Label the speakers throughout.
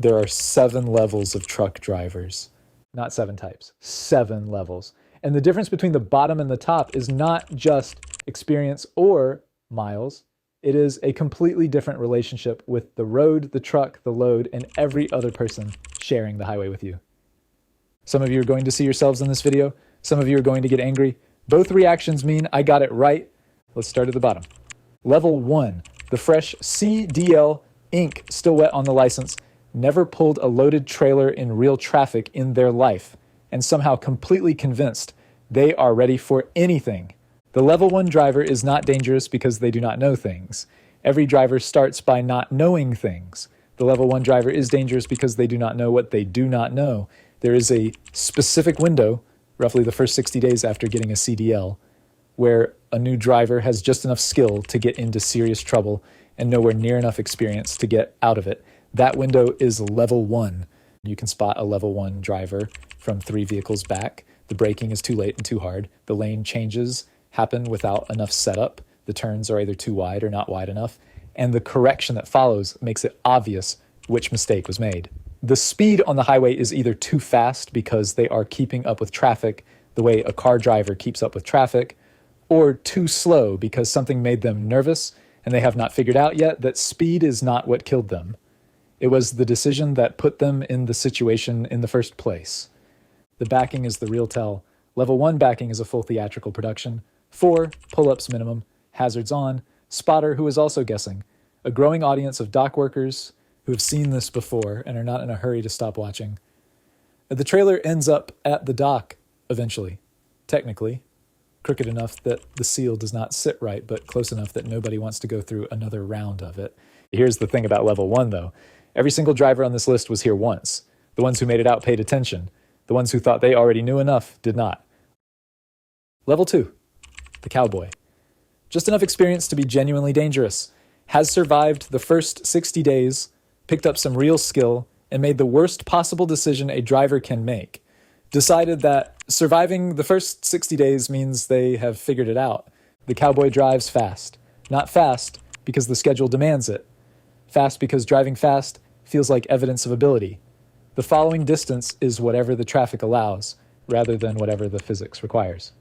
Speaker 1: There are 7 levels of truck drivers. Not 7 types, 7 levels. And the difference between the bottom and the top is not just experience or miles. It is a completely different relationship with the road, the truck, the load, and every other person sharing the highway with you. Some of you are going to see yourselves in this video. Some of you are going to get angry. Both reactions mean I got it right. Let's start at the bottom. Level 1, the fresh CDL ink still wet on the license, never pulled a loaded trailer in real traffic in their life, and somehow completely convinced they are ready for anything. The level 1 driver is not dangerous because they do not know things. Every driver starts by not knowing things. The level 1 driver is dangerous because they do not know what they do not know. There is a specific window, roughly the first 60 days after getting a CDL, where a new driver has just enough skill to get into serious trouble and nowhere near enough experience to get out of it. That window is level 1. You can spot a level 1 driver from 3 vehicles back. The braking is too late and too hard. The lane changes happen without enough setup. The turns are either too wide or not wide enough. And the correction that follows makes it obvious which mistake was made. The speed on the highway is either too fast because they are keeping up with traffic the way a car driver keeps up with traffic, or too slow because something made them nervous and they have not figured out yet that speed is not what killed them. It was the decision that put them in the situation in the first place. The backing is the real tell. Level 1 backing is a full theatrical production. 4 pull-ups minimum, hazards on, spotter who is also guessing, a growing audience of dock workers who have seen this before and are not in a hurry to stop watching. The trailer ends up at the dock eventually, technically, crooked enough that the seal does not sit right, but close enough that nobody wants to go through another round of it. Here's the thing about level 1 though. Every single driver on this list was here once. The ones who made it out paid attention. The ones who thought they already knew enough did not. Level 2, the cowboy. Just enough experience to be genuinely dangerous. Has survived the first 60 days, picked up some real skill, and made the worst possible decision a driver can make. Decided that surviving the first 60 days means they have figured it out. The cowboy drives fast. Not fast because the schedule demands it. Fast because driving fast feels like evidence of ability. The following distance is whatever the traffic allows, rather than whatever the physics requires.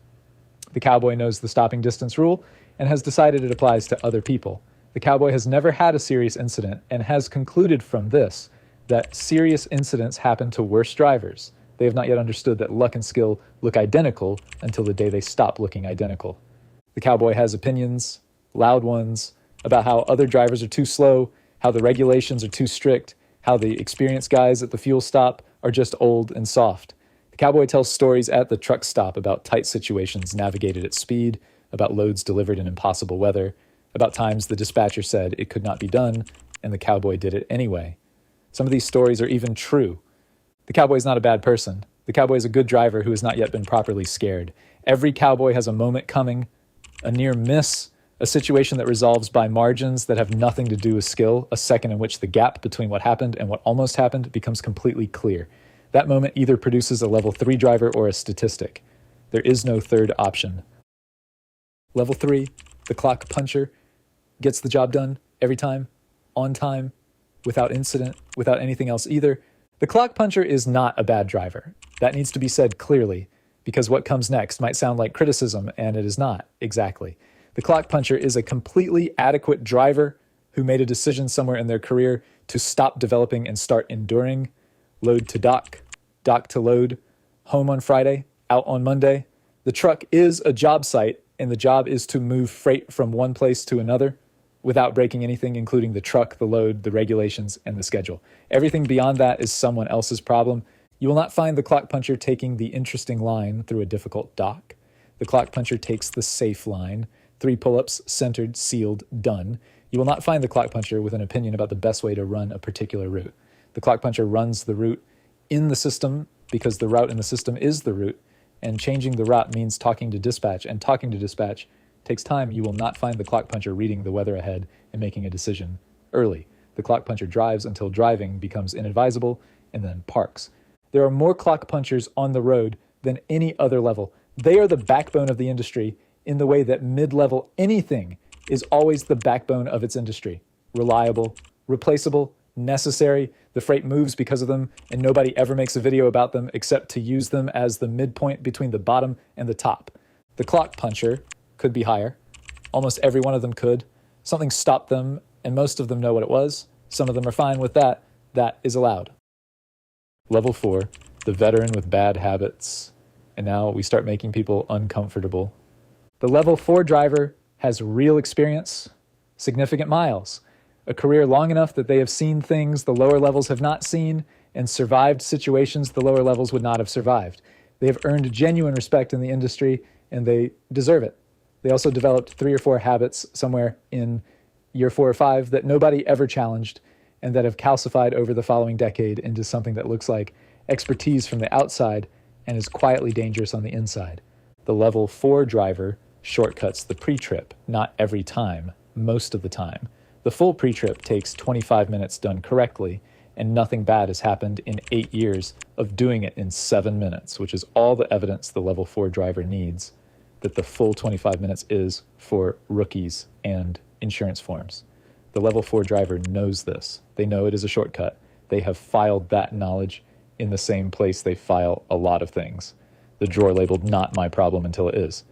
Speaker 1: The cowboy knows the stopping distance rule and has decided it applies to other people. The cowboy has never had a serious incident and has concluded from this that serious incidents happen to worse drivers. They have not yet understood that luck and skill look identical until the day they stop looking identical. The cowboy has opinions, loud ones, about how other drivers are too slow, how the regulations are too strict, how the experienced guys at the fuel stop are just old and soft. The cowboy tells stories at the truck stop about tight situations navigated at speed, about loads delivered in impossible weather, about times the dispatcher said it could not be done, and the cowboy did it anyway. Some of these stories are even true. The cowboy is not a bad person. The cowboy is a good driver who has not yet been properly scared. Every cowboy has a moment coming, a near miss, a situation that resolves by margins that have nothing to do with skill, a second in which the gap between what happened and what almost happened becomes completely clear. That moment either produces a level 3 driver or a statistic. There is no third option. Level 3, the clock puncher, gets the job done every time, on time, without incident, without anything else either. The clock puncher is not a bad driver. That needs to be said clearly, because what comes next might sound like criticism, and it is not, exactly. The clock puncher is a completely adequate driver who made a decision somewhere in their career to stop developing and start enduring. Load to dock, dock to load, home on Friday, out on Monday. The truck is a job site, and the job is to move freight from one place to another without breaking anything, including the truck, the load, the regulations, and the schedule. Everything beyond that is someone else's problem. You will not find the clock puncher taking the interesting line through a difficult dock. The clock puncher takes the safe line. 3 pull-ups, centered, sealed, done. You will not find the clock puncher with an opinion about the best way to run a particular route. The clock puncher runs the route in the system because the route in the system is the route, and changing the route means talking to dispatch, and talking to dispatch takes time. You will not find the clock puncher reading the weather ahead and making a decision early. The clock puncher drives until driving becomes inadvisable and then parks. There are more clock punchers on the road than any other level. They are the backbone of the industry in the way that mid-level anything is always the backbone of its industry. Reliable, replaceable, necessary. The The freight moves because of them, and nobody ever makes a video about them except to use them as the midpoint between the bottom and the top. The clock puncher could be higher. Almost every one of them could. Something stopped them, and most of them know what it was. Some of them are fine with that. That is allowed. Level 4, the veteran with bad habits. And now we start making people uncomfortable. The level 4 driver has real experience, significant miles, a career long enough that they have seen things the lower levels have not seen, and survived situations the lower levels would not have survived. They have earned genuine respect in the industry, and they deserve it. They also developed 3 or 4 habits somewhere in year 4 or 5 that nobody ever challenged, and that have calcified over the following decade into something that looks like expertise from the outside and is quietly dangerous on the inside. The level 4 driver shortcuts the pre-trip, not every time, most of the time. The full pre-trip takes 25 minutes done correctly, and nothing bad has happened in 8 years of doing it in 7 minutes, which is all the evidence the level 4 driver needs that the full 25 minutes is for rookies and insurance forms. The level 4 driver knows this. They know it is a shortcut. They have filed that knowledge in the same place they file a lot of things. The drawer labeled "not my problem" until it is.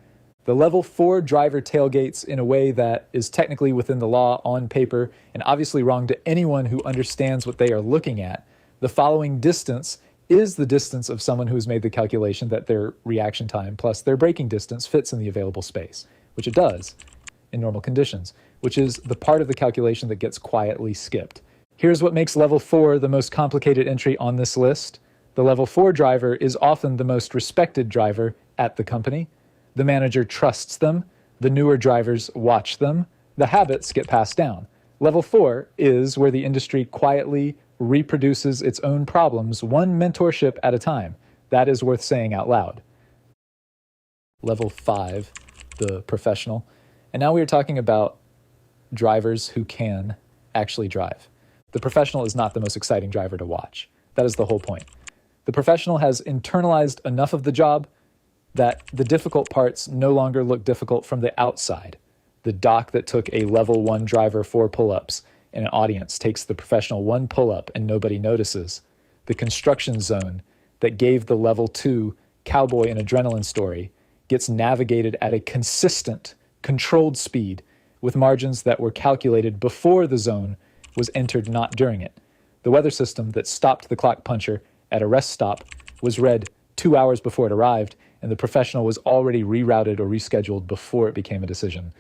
Speaker 1: The level 4 driver tailgates in a way that is technically within the law on paper and obviously wrong to anyone who understands what they are looking at. The following distance is the distance of someone who's made the calculation that their reaction time plus their braking distance fits in the available space, which it does in normal conditions, which is the part of the calculation that gets quietly skipped. Here's what makes level 4 the most complicated entry on this list. The level 4 driver is often the most respected driver at the company. The manager trusts them. The newer drivers watch them. The habits get passed down. Level 4 is where the industry quietly reproduces its own problems, one mentorship at a time. That is worth saying out loud. Level 5, the professional. And now we are talking about drivers who can actually drive. The professional is not the most exciting driver to watch. That is the whole point. The professional has internalized enough of the job that the difficult parts no longer look difficult from the outside. The dock that took a level 1 driver 4 pull-ups in an audience takes the professional 1 pull-up and nobody notices. The construction zone that gave the level 2 cowboy and adrenaline story gets navigated at a consistent, controlled speed with margins that were calculated before the zone was entered, not during it. The weather system that stopped the clock puncher at a rest stop was read 2 hours before it arrived, and the professional was already rerouted or rescheduled before it became a decision.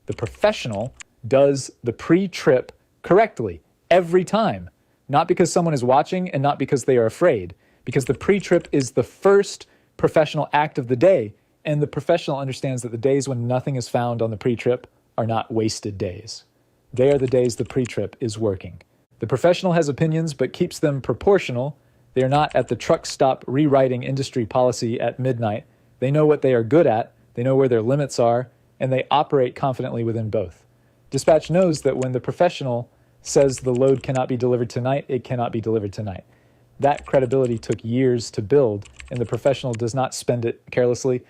Speaker 1: The professional does the pre-trip correctly every time, not because someone is watching and not because they are afraid, because the pre-trip is the first professional act of the day, and the professional understands that the days when nothing is found on the pre-trip are not wasted days. They are the days the pre-trip is working. The professional has opinions but keeps them proportional. They are not at the truck stop rewriting industry policy at midnight. They know what they are good at, they know where their limits are, and they operate confidently within both. Dispatch knows that when the professional says the load cannot be delivered tonight, it cannot be delivered tonight. That credibility took years to build, and the professional does not spend it carelessly.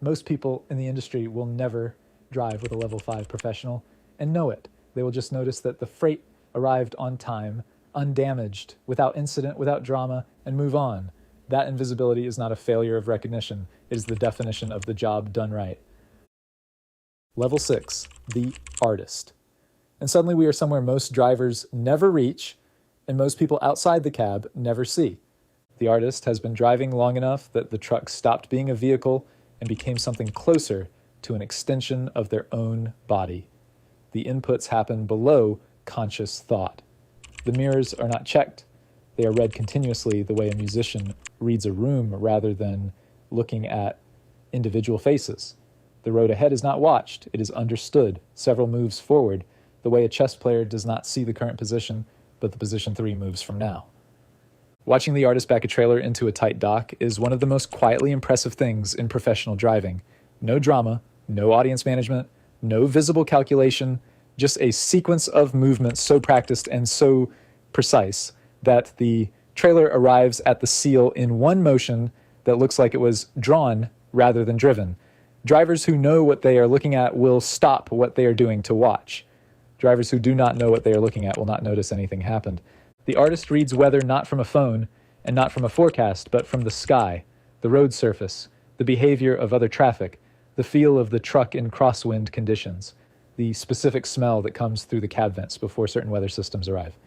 Speaker 1: Most people in the industry will never drive with a level 5 professional and know it. They will just notice that the freight arrived on time, undamaged, without incident, without drama, and move on. That invisibility is not a failure of recognition. It is the definition of the job done right. Level 6, the artist. And suddenly we are somewhere most drivers never reach, and most people outside the cab never see. The artist has been driving long enough that the truck stopped being a vehicle and became something closer to an extension of their own body. The inputs happen below conscious thought. The mirrors are not checked. They are read continuously the way a musician reads a room rather than looking at individual faces. The road ahead is not watched. It is understood several moves forward, the way a chess player does not see the current position, but the position 3 moves from now. Watching the artist back a trailer into a tight dock is one of the most quietly impressive things in professional driving. No drama, no audience management, no visible calculation, just a sequence of movements so practiced and so precise that the trailer arrives at the seal in one motion that looks like it was drawn rather than driven. Drivers who know what they are looking at will stop what they are doing to watch. Drivers who do not know what they are looking at will not notice anything happened. The artist reads weather not from a phone and not from a forecast, but from the sky, the road surface, the behavior of other traffic, the feel of the truck in crosswind conditions, the specific smell that comes through the cab vents before certain weather systems arrive.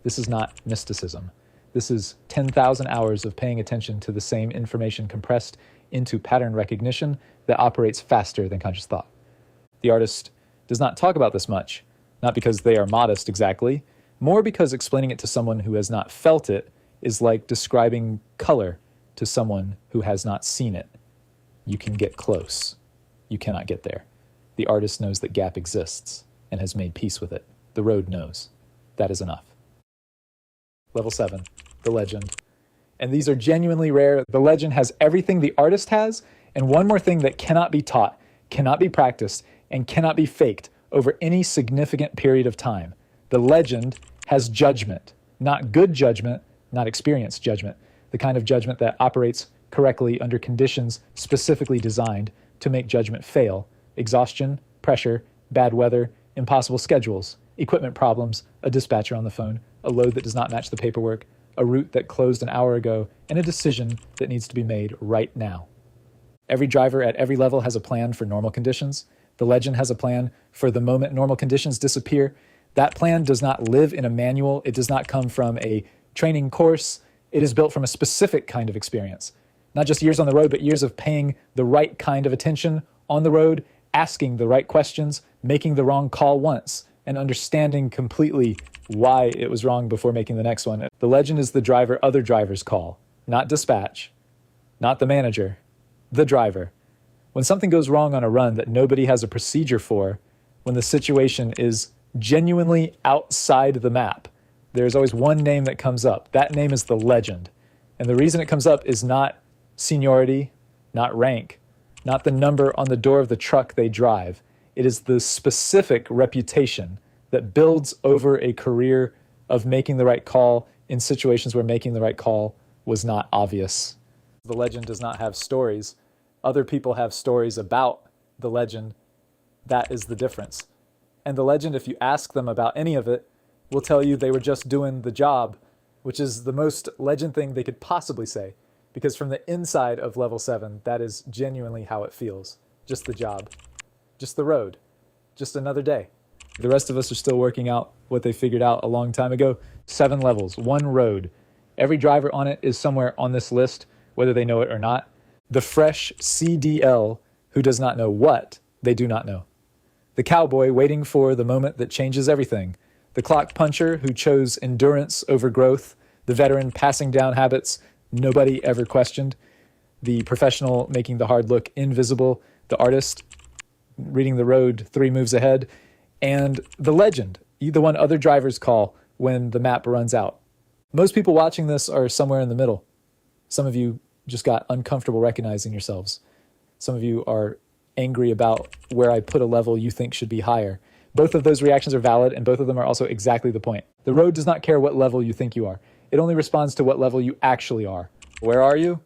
Speaker 1: This is not mysticism. This is 10,000 hours of paying attention to the same information compressed into pattern recognition that operates faster than conscious thought. The artist does not talk about this much, not because they are modest exactly, more because explaining it to someone who has not felt it is like describing color to someone who has not seen it. You can get close. You cannot get there. The artist knows that gap exists and has made peace with it. The road knows. That is enough. Level 7, the legend. And these are genuinely rare. The legend has everything the artist has, and one more thing that cannot be taught, cannot be practiced, and cannot be faked over any significant period of time. The legend has judgment, not good judgment, not experienced judgment, the kind of judgment that operates correctly under conditions specifically designed to make judgment fail: exhaustion, pressure, bad weather, impossible schedules, equipment problems, a dispatcher on the phone, a load that does not match the paperwork, a route that closed an hour ago, and a decision that needs to be made right now. Every driver at every level has a plan for normal conditions. The legend has a plan for the moment normal conditions disappear. That plan does not live in a manual. It does not come from a training course. It is built from a specific kind of experience. Not just years on the road, but years of paying the right kind of attention on the road, asking the right questions, making the wrong call once, and understanding completely why it was wrong before making the next one. The legend is the driver other drivers call, not dispatch, not the manager, the driver. When something goes wrong on a run that nobody has a procedure for, when the situation is genuinely outside the map, there's always one name that comes up. That name is the legend. And the reason it comes up is not seniority, not rank, not the number on the door of the truck they drive. It is the specific reputation that builds over a career of making the right call in situations where making the right call was not obvious. The legend does not have stories. Other people have stories about the legend. That is the difference. And the legend, if you ask them about any of it, will tell you they were just doing the job, which is the most legend thing they could possibly say. Because from the inside of level 7, that is genuinely how it feels. Just the job. Just the road. Just another day. The rest of us are still working out what they figured out a long time ago. 7 levels, 1 road. Every driver on it is somewhere on this list, whether they know it or not. The fresh CDL who does not know what they do not know. The cowboy waiting for the moment that changes everything. The clock puncher who chose endurance over growth. The veteran passing down habits nobody ever questioned. The professional making the hard look invisible. The artist reading the road 3 moves ahead. And the legend, the one other drivers call when the map runs out. Most people watching this are somewhere in the middle. Some of you just got uncomfortable recognizing yourselves. Some of you are angry about where I put a level you think should be higher. Both of those reactions are valid, and both of them are also exactly the point. The road does not care what level you think you are. It only responds to what level you actually are. Where are you?